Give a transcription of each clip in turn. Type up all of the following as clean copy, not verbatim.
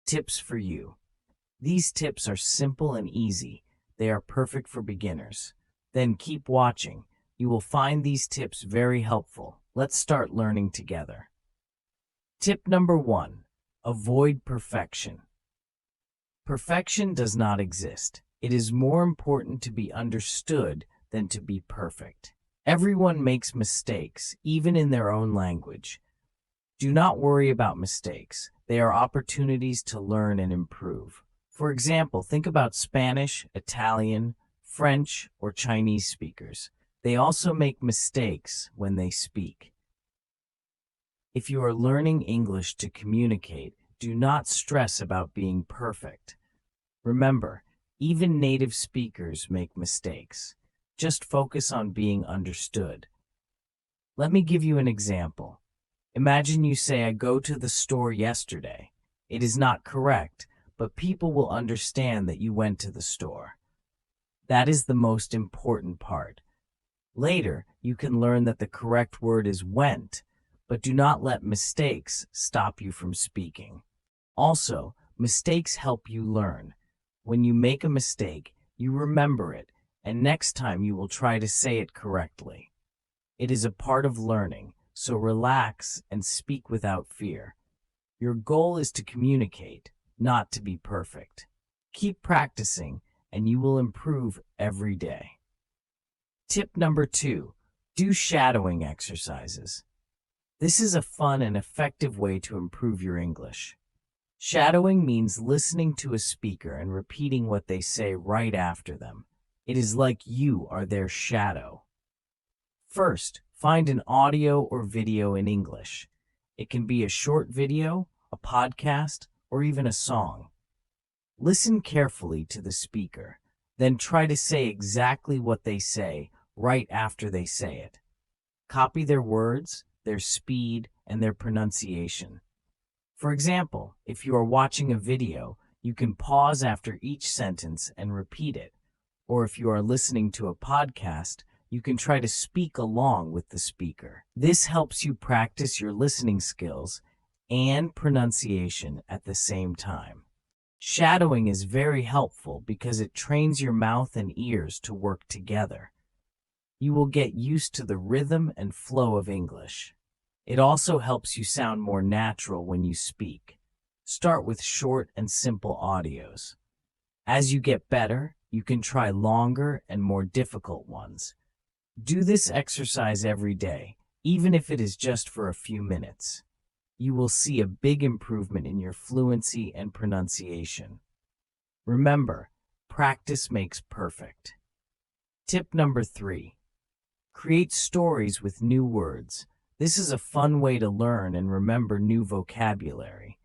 Tips for you. These tips are simple and easy. They are perfect for beginners. Then keep watching. You will find these tips very helpful. Let's start learning together. Tip number 1. Avoid perfection. Perfection does not exist. It is more important to be understood than to be perfect. Everyone makes mistakes, even in their own language. Do not worry about mistakes. They are opportunities to learn and improve. For example, think about Spanish, Italian, French, or Chinese speakers. They also make mistakes when they speak. If you are learning English to communicate, do not stress about being perfect. Remember, even native speakers make mistakes. Just focus on being understood. Let me give you an example. Imagine you say, "I go to the store yesterday." It is not correct, but people will understand that you went to the store. That is the most important part. Later, you can learn that the correct word is went, but do not let mistakes stop you from speaking. Also, mistakes help you learn. When you make a mistake, you remember it, and next time you will try to say it correctly. It is a part of learning, so relax and speak without fear. Your goal is to communicate, not to be perfect. Keep practicing, and you will improve every day. Tip number 2. Do shadowing exercises. This is a fun and effective way to improve your English. Shadowing means listening to a speaker and repeating what they say right after them. It is like you are their shadow. First, find an audio or video in English. It can be a short video, a podcast, or even a song. Listen carefully to the speaker, then try to say exactly what they say right after they say it. Copy their words, their speed, and their pronunciation. For example, if you are watching a video, you can pause after each sentence and repeat it. Or if you are listening to a podcast, you can try to speak along with the speaker. This helps you practice your listening skills and pronunciation at the same time. Shadowing is very helpful because it trains your mouth and ears to work together. You will get used to the rhythm and flow of English. It also helps you sound more natural when you speak. Start with short and simple audios. As you get better, you can try longer and more difficult ones. Do this exercise every day, even if it is just for a few minutes. You will see a big improvement in your fluency and pronunciation. Remember, practice makes perfect. Tip number 3. Create stories with new words. This is a fun way to learn and remember new vocabulary.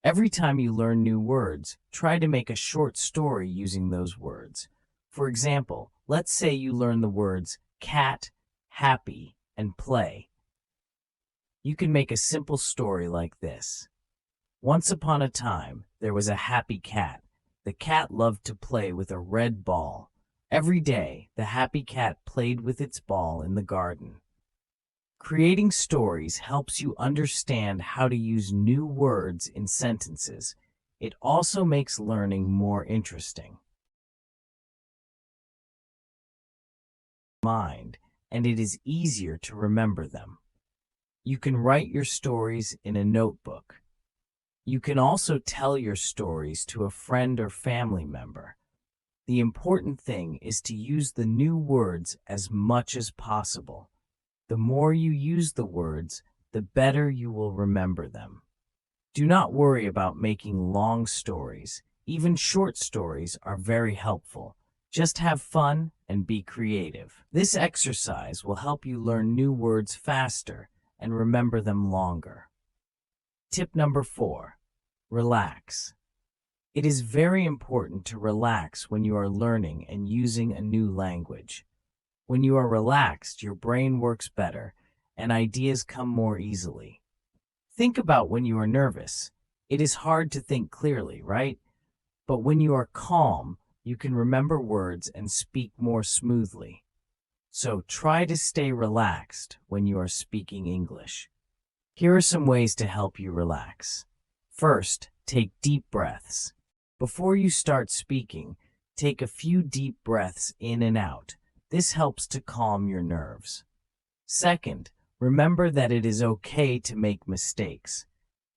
Every time you learn new words, try to make a short story using those words. For example, let's say you learn the words cat, happy, and play. You can make a simple story like this. Once upon a time, there was a happy cat. The cat loved to play with a red ball. Every day, the happy cat played with its ball in the garden. Creating stories helps you understand how to use new words in sentences. It also makes learning more interesting. And it is easier to remember them. You can write your stories in a notebook. You can also tell your stories to a friend or family member. The important thing is to use the new words as much as possible. The more you use the words, the better you will remember them. Do not worry about making long stories. Even short stories are very helpful. Just have fun and be creative. This exercise will help you learn new words faster and remember them longer. Tip number 4. Relax. It is very important to relax when you are learning and using a new language. When you are relaxed, your brain works better and ideas come more easily. Think about when you are nervous. It is hard to think clearly, right? But when you are calm, you can remember words and speak more smoothly. So try to stay relaxed when you are speaking English. Here are some ways to help you relax. First, take deep breaths. Before you start speaking, take a few deep breaths in and out. This helps to calm your nerves. Second, remember that it is okay to make mistakes.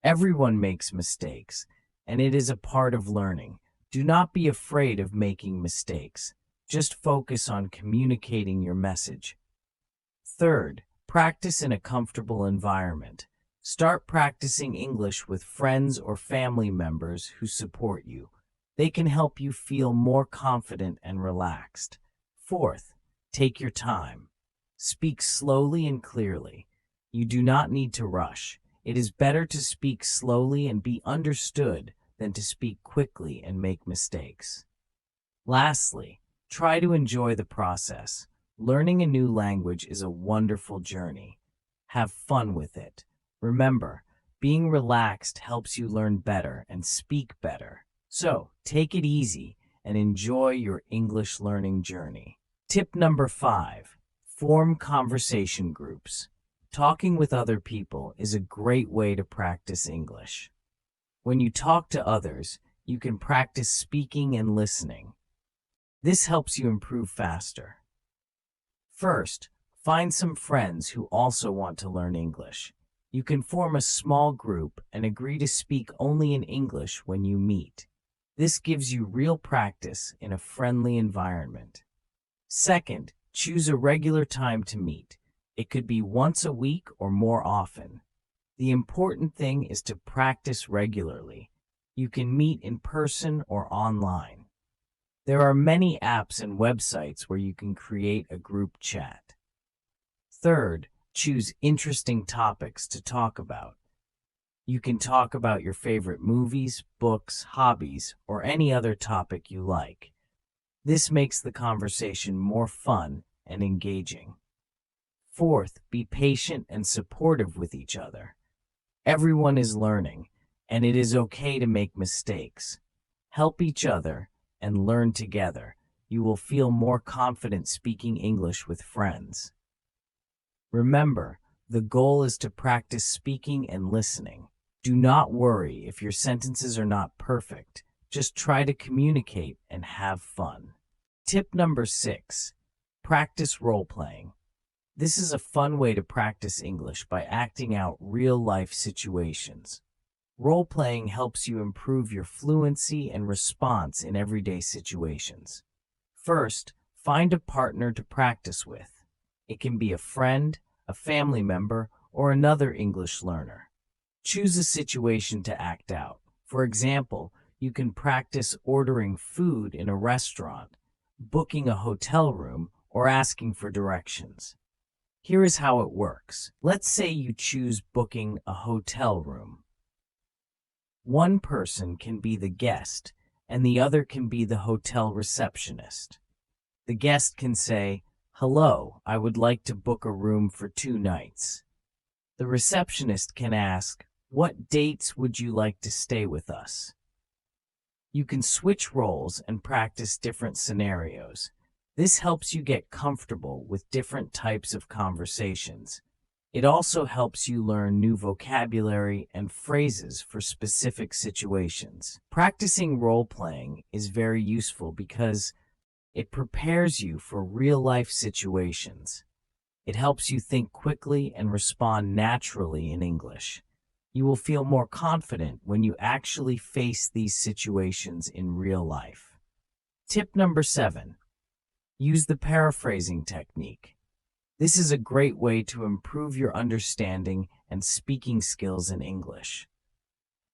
Everyone makes mistakes, and it is a part of learning. Do not be afraid of making mistakes. Just focus on communicating your message. Third, practice in a comfortable environment. Start practicing English with friends or family members who support you. They can help you feel more confident and relaxed. Fourth, take your time. Speak slowly and clearly. You do not need to rush. It is better to speak slowly and be understood than to speak quickly and make mistakes. Lastly, try to enjoy the process. Learning a new language is a wonderful journey. Have fun with it. Remember, being relaxed helps you learn better and speak better. So, take it easy and enjoy your English learning journey. Tip number 5. Form conversation groups. Talking with other people is a great way to practice English. When you talk to others, you can practice speaking and listening. This helps you improve faster. First, find some friends who also want to learn English. You can form a small group and agree to speak only in English when you meet. This gives you real practice in a friendly environment. Second, choose a regular time to meet. It could be once a week or more often. The important thing is to practice regularly. You can meet in person or online. There are many apps and websites where you can create a group chat. Third, choose interesting topics to talk about. You can talk about your favorite movies, books, hobbies, or any other topic you like. This makes the conversation more fun and engaging. Fourth, be patient and supportive with each other. Everyone is learning, and it is okay to make mistakes. Help each other and learn together. You will feel more confident speaking English with friends. Remember, the goal is to practice speaking and listening. Do not worry if your sentences are not perfect. Just try to communicate and have fun. Tip number 6. Practice role-playing. This is a fun way to practice English by acting out real-life situations. Role-playing helps you improve your fluency and response in everyday situations. First, find a partner to practice with. It can be a friend, a family member, or another English learner. Choose a situation to act out. For example, you can practice ordering food in a restaurant, booking a hotel room, or asking for directions. Here is how it works. Let's say you choose booking a hotel room. One person can be the guest, and the other can be the hotel receptionist. The guest can say, "Hello, I would like to book a room for 2 nights." The receptionist can ask, "What dates would you like to stay with us?" You can switch roles and practice different scenarios. This helps you get comfortable with different types of conversations. It also helps you learn new vocabulary and phrases for specific situations. Practicing role-playing is very useful because it prepares you for real-life situations. It helps you think quickly and respond naturally in English. You will feel more confident when you actually face these situations in real life. Tip number 7. Use the paraphrasing technique. This is a great way to improve your understanding and speaking skills in English.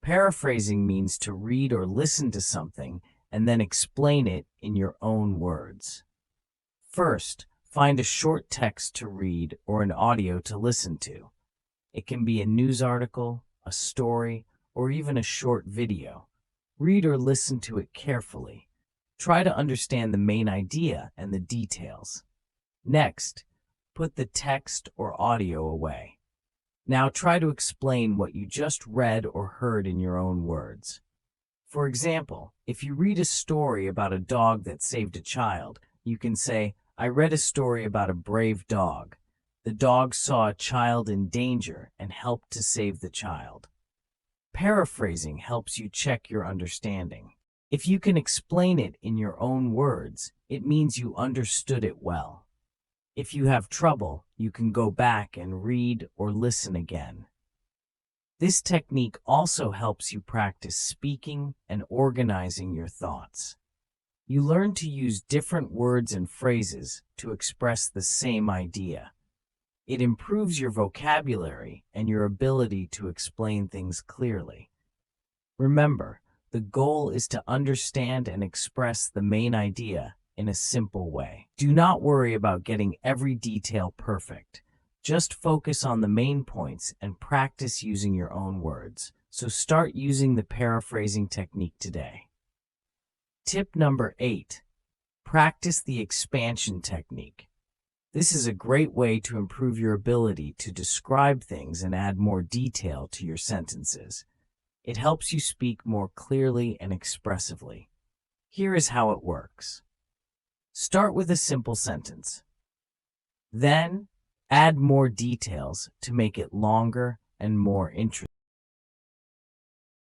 Paraphrasing means to read or listen to something and then explain it in your own words. First, find a short text to read or an audio to listen to. It can be a news article, a story, or even a short video. Read or listen to it carefully. Try to understand the main idea and the details. Next, put the text or audio away. Now try to explain what you just read or heard in your own words. For example, if you read a story about a dog that saved a child, you can say, "I read a story about a brave dog. The dog saw a child in danger and helped to save the child." Paraphrasing helps you check your understanding. If you can explain it in your own words, it means you understood it well. If you have trouble, you can go back and read or listen again. This technique also helps you practice speaking and organizing your thoughts. You learn to use different words and phrases to express the same idea. It improves your vocabulary and your ability to explain things clearly. Remember, the goal is to understand and express the main idea in a simple way. Do not worry about getting every detail perfect. Just focus on the main points and practice using your own words. So start using the paraphrasing technique today. Tip number 8. Practice the expansion technique. This is a great way to improve your ability to describe things and add more detail to your sentences. It helps you speak more clearly and expressively. Here is how it works. Start with a simple sentence. Then, add more details to make it longer and more interesting.